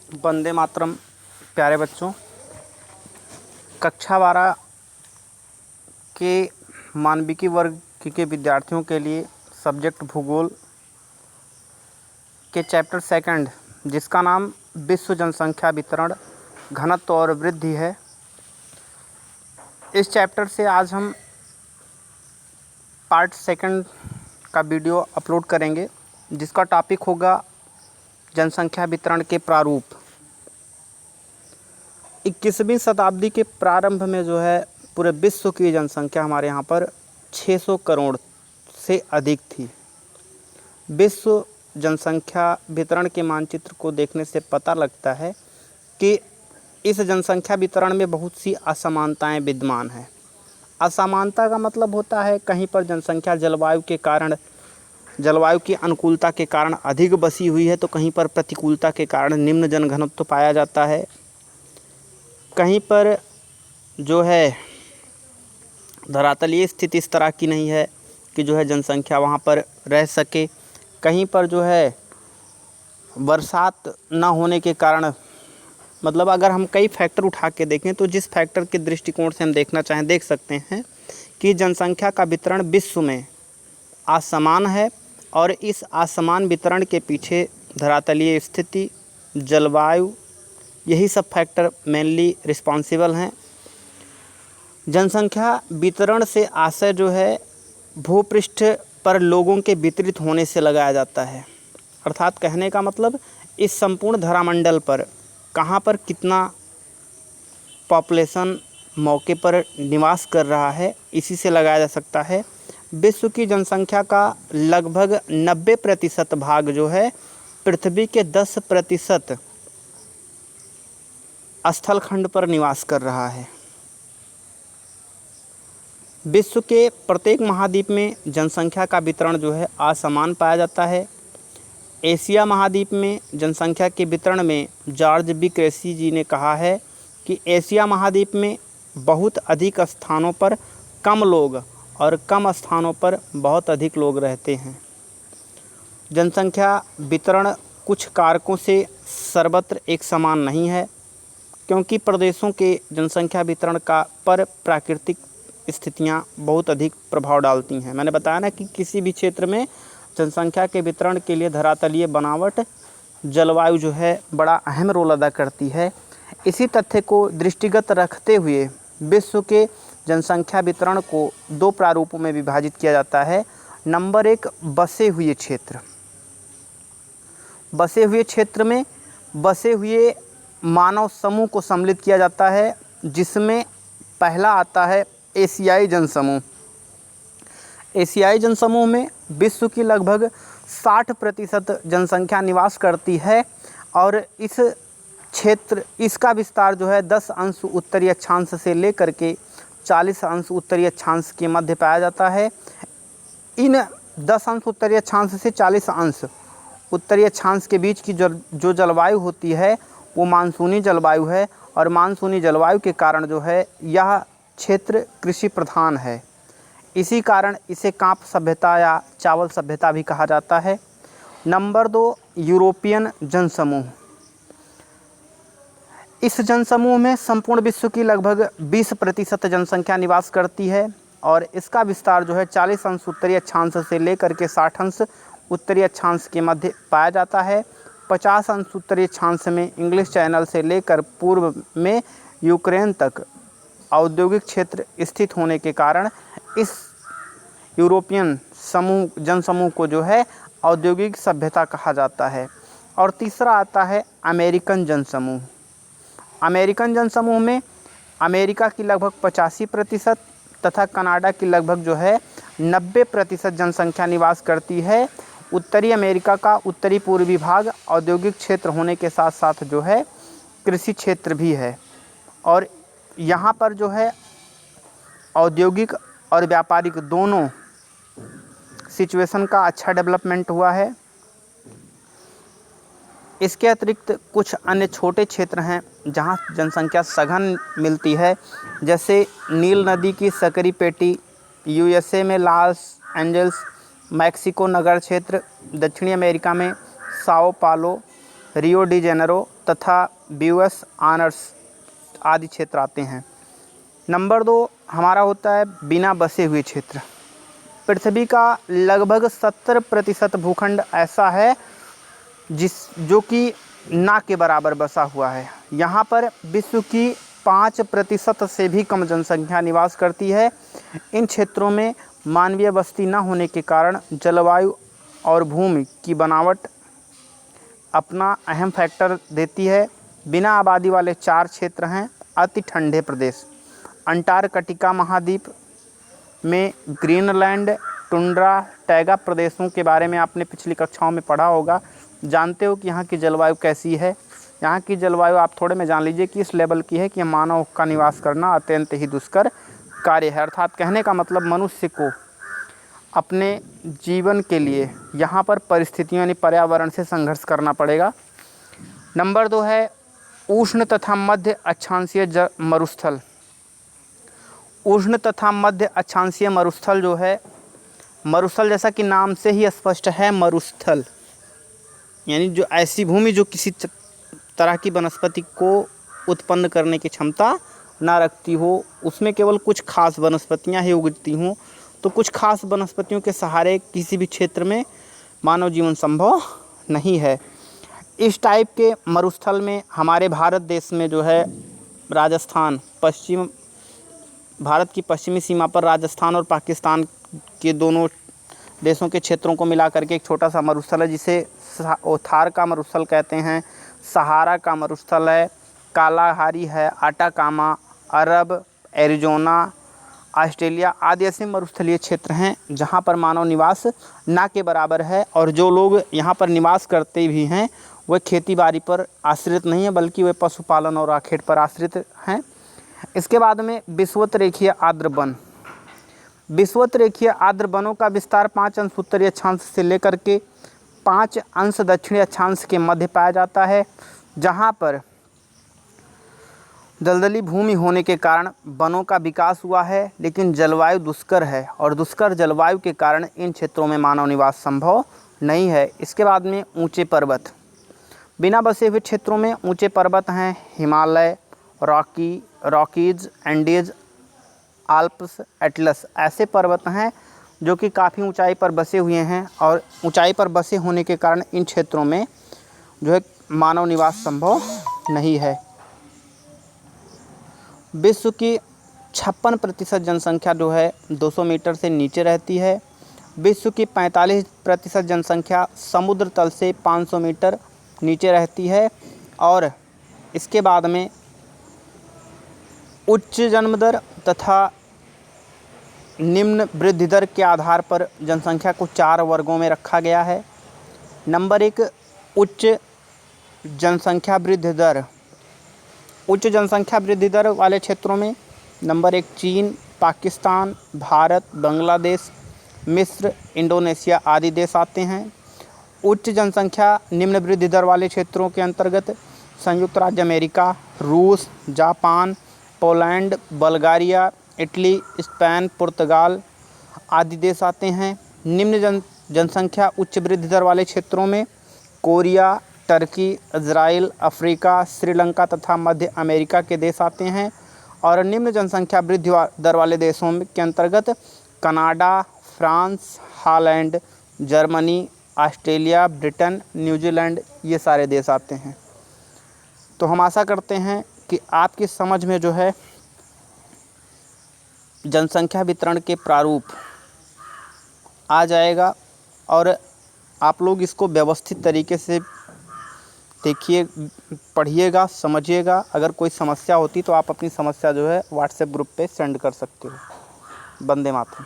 वंदे मातरम। प्यारे बच्चों, कक्षा 12 के मानविकी वर्ग के विद्यार्थियों के लिए सब्जेक्ट भूगोल के चैप्टर सेकंड, जिसका नाम विश्व जनसंख्या वितरण, घनत्व और वृद्धि है। इस चैप्टर से आज हम पार्ट सेकंड का वीडियो अपलोड करेंगे, जिसका टॉपिक होगा जनसंख्या वितरण के प्रारूप। 21वीं शताब्दी के प्रारंभ में जो है पूरे विश्व की जनसंख्या हमारे यहाँ पर 600 करोड़ से अधिक थी। विश्व जनसंख्या वितरण के मानचित्र को देखने से पता लगता है कि इस जनसंख्या वितरण में बहुत सी असमानताएं विद्यमान हैं। असमानता का मतलब होता है कहीं पर जनसंख्या जलवायु की अनुकूलता के कारण अधिक बसी हुई है, तो कहीं पर प्रतिकूलता के कारण निम्न जनघनत्व पाया जाता है। कहीं पर जो है धरातलीय स्थिति इस तरह की नहीं है कि जो है जनसंख्या वहाँ पर रह सके। कहीं पर जो है बरसात न होने के कारण, मतलब अगर हम कई फैक्टर उठा के देखें तो जिस फैक्टर के दृष्टिकोण से हम देखना चाहें देख सकते हैं कि जनसंख्या का वितरण विश्व में असमान है, और इस असमान वितरण के पीछे धरातलीय स्थिति, जलवायु, यही सब फैक्टर मेनली रिस्पॉन्सिबल हैं। जनसंख्या वितरण से आशय जो है भूपृष्ठ पर लोगों के वितरित होने से लगाया जाता है। अर्थात कहने का मतलब इस संपूर्ण धरामंडल पर कहाँ पर कितना पॉपुलेशन मौके पर निवास कर रहा है, इसी से लगाया जा सकता है। विश्व की जनसंख्या का लगभग 90% भाग जो है पृथ्वी के 10% स्थलखंड पर निवास कर रहा है। विश्व के प्रत्येक महाद्वीप में जनसंख्या का वितरण जो है असमान पाया जाता है। एशिया महाद्वीप में जनसंख्या के वितरण में जॉर्ज बी क्रेसी जी ने कहा है कि एशिया महाद्वीप में बहुत अधिक स्थानों पर कम लोग और कम स्थानों पर बहुत अधिक लोग रहते हैं। जनसंख्या वितरण कुछ कारकों से सर्वत्र एक समान नहीं है, क्योंकि प्रदेशों के जनसंख्या वितरण का पर प्राकृतिक स्थितियां बहुत अधिक प्रभाव डालती हैं। मैंने बताया ना कि किसी भी क्षेत्र में जनसंख्या के वितरण के लिए धरातलीय बनावट, जलवायु जो है बड़ा अहम रोल अदा करती है। इसी तथ्य को दृष्टिगत रखते हुए विश्व के जनसंख्या वितरण को दो प्रारूपों में विभाजित किया जाता है। नंबर 1, बसे हुए क्षेत्र। बसे हुए क्षेत्र में बसे हुए मानव समूह को सम्मिलित किया जाता है, जिसमें पहला आता है एशियाई जनसमूह। एशियाई जनसमूह में विश्व की लगभग 60% जनसंख्या निवास करती है, और इसका विस्तार जो है 10 अंश उत्तरी अक्षांश से लेकर के 40 अंश उत्तरी अक्षांश के मध्य पाया जाता है। इन 10 अंश उत्तरी अक्षांश से 40 अंश उत्तरी अक्षांश के बीच की जो जलवायु होती है वो मानसूनी जलवायु है, और मानसूनी जलवायु के कारण जो है यह क्षेत्र कृषि प्रधान है। इसी कारण इसे कांप सभ्यता या चावल सभ्यता भी कहा जाता है। नंबर 2, यूरोपियन जनसमूह। इस जनसमूह में संपूर्ण विश्व की लगभग 20% जनसंख्या निवास करती है, और इसका विस्तार जो है 40 अंश उत्तरी अक्षांश से लेकर के 60 अंश उत्तरी अक्षांश के मध्य पाया जाता है। 50 अंश उत्तरी अक्षांश में इंग्लिश चैनल से लेकर पूर्व में यूक्रेन तक औद्योगिक क्षेत्र स्थित होने के कारण इस यूरोपियन जनसमूह को जो है औद्योगिक सभ्यता कहा जाता है। और तीसरा आता है अमेरिकन जनसमूह। अमेरिकन जनसमूह में अमेरिका की लगभग 85% तथा कनाडा की लगभग जो है 90% जनसंख्या निवास करती है। उत्तरी अमेरिका का उत्तरी पूर्वी भाग औद्योगिक क्षेत्र होने के साथ साथ जो है कृषि क्षेत्र भी है, और यहाँ पर जो है औद्योगिक और व्यापारिक दोनों सिचुएशन का अच्छा डेवलपमेंट हुआ है। इसके अतिरिक्त कुछ अन्य छोटे क्षेत्र हैं जहाँ जनसंख्या सघन मिलती है, जैसे नील नदी की सकरी पेटी, यूएसए में लॉस एंजल्स, मैक्सिको नगर क्षेत्र, दक्षिणी अमेरिका में साओ पालो, रियो डी जेनेरो तथा BOS ऑनर्स आदि क्षेत्र आते हैं। नंबर 2 हमारा होता है बिना बसे हुए क्षेत्र। पृथ्वी का लगभग 70% भूखंड ऐसा है जो कि ना के बराबर बसा हुआ है। यहाँ पर विश्व की 5% से भी कम जनसंख्या निवास करती है। इन क्षेत्रों में मानवीय बस्ती न होने के कारण जलवायु और भूमि की बनावट अपना अहम फैक्टर देती है। बिना आबादी वाले 4 क्षेत्र हैं। अति ठंडे प्रदेश, अंटार्कटिका महाद्वीप में ग्रीनलैंड, टुंड्रा, टैगा प्रदेशों के बारे में आपने पिछली कक्षाओं में पढ़ा होगा। जानते हो कि यहाँ की जलवायु कैसी है। यहाँ की जलवायु आप थोड़े में जान लीजिए कि इस लेवल की है कि मानव का निवास करना अत्यंत ही दुष्कर कार्य है। अर्थात कहने का मतलब मनुष्य को अपने जीवन के लिए यहाँ पर परिस्थितियों यानी पर्यावरण से संघर्ष करना पड़ेगा। नंबर 2 है उष्ण तथा मध्य अक्षांशीय मरुस्थल। उष्ण तथा मध्य अक्षांशीय मरुस्थल जो है, मरुस्थल जैसा कि नाम से ही स्पष्ट है, मरुस्थल यानी जो ऐसी भूमि जो किसी तरह की वनस्पति को उत्पन्न करने की क्षमता ना रखती हो, उसमें केवल कुछ खास वनस्पतियां ही उगती हों। तो कुछ खास वनस्पतियों के सहारे किसी भी क्षेत्र में मानव जीवन संभव नहीं है। इस टाइप के मरुस्थल में हमारे भारत देश में जो है राजस्थान, भारत की पश्चिमी सीमा पर राजस्थान और पाकिस्तान के दोनों देशों के क्षेत्रों को मिला करके एक छोटा सा मरुस्थल है जिसे थार का मरुस्थल कहते हैं, सहारा का मरुस्थल है, कालाहारी है, आटाकामा, अरब, एरिजोना, ऑस्ट्रेलिया आदि ऐसे मरुस्थलीय क्षेत्र हैं जहां पर मानव निवास ना के बराबर है। और जो लोग यहां पर निवास करते भी हैं वह खेतीबाड़ी पर आश्रित नहीं है, बल्कि वे पशुपालन और आखेट पर आश्रित हैं। इसके बाद में विषुवत रेखीय आर्द्र वन। विषुवत रेखीय आर्द्र वनों का विस्तार 5 अंश उत्तरी अक्षांश से लेकर के 5 अंश दक्षिणी अक्षांश के मध्य पाया जाता है, जहां पर दलदली भूमि होने के कारण वनों का विकास हुआ है, लेकिन जलवायु दुष्कर है और दुष्कर जलवायु के कारण इन क्षेत्रों में मानव निवास संभव नहीं है। इसके बाद में ऊंचे पर्वत। बिना बसे हुए क्षेत्रों में ऊंचे पर्वत हैं, Himalaya, Rockies, Andes, Alps, Atlas ऐसे पर्वत हैं जो कि काफ़ी ऊंचाई पर बसे हुए हैं। और ऊंचाई पर बसे होने के कारण इन क्षेत्रों में जो है मानव निवास संभव नहीं है। विश्व की 56% जनसंख्या जो है 200 मीटर से नीचे रहती है। विश्व की 45% जनसंख्या समुद्र तल से 500 मीटर नीचे रहती है। और इसके बाद में उच्च जन्म दर तथा निम्न वृद्धि दर के आधार पर जनसंख्या को 4 वर्गों में रखा गया है। नंबर 1 उच्च जनसंख्या वृद्धि दर। उच्च जनसंख्या वृद्धि दर वाले क्षेत्रों में नंबर 1 चीन, पाकिस्तान, भारत, बांग्लादेश, मिस्र, इंडोनेशिया आदि देश आते हैं। उच्च जनसंख्या निम्न वृद्धि दर वाले क्षेत्रों के अंतर्गत संयुक्त राज्य अमेरिका, रूस, Japan, Poland, Bulgaria, Italy, Spain, पुर्तगाल आदि देश आते हैं। निम्न जनसंख्या उच्च वृद्धि दर वाले क्षेत्रों में Korea, Turkey, Israel, Africa, Sri Lanka तथा मध्य अमेरिका के देश आते हैं। और निम्न जनसंख्या वृद्धि दर वाले देशों के अंतर्गत Canada, France, Holland, Germany, Australia, Britain, New Zealand ये सारे देश आते हैं। तो हम आशा करते हैं कि आपकी समझ में जो है जनसंख्या वितरण के प्रारूप आ जाएगा और आप लोग इसको व्यवस्थित तरीके से देखिए, पढ़िएगा, समझिएगा। अगर कोई समस्या होती तो आप अपनी समस्या जो है व्हाट्सएप ग्रुप पे सेंड कर सकते हो। वंदे मातरम।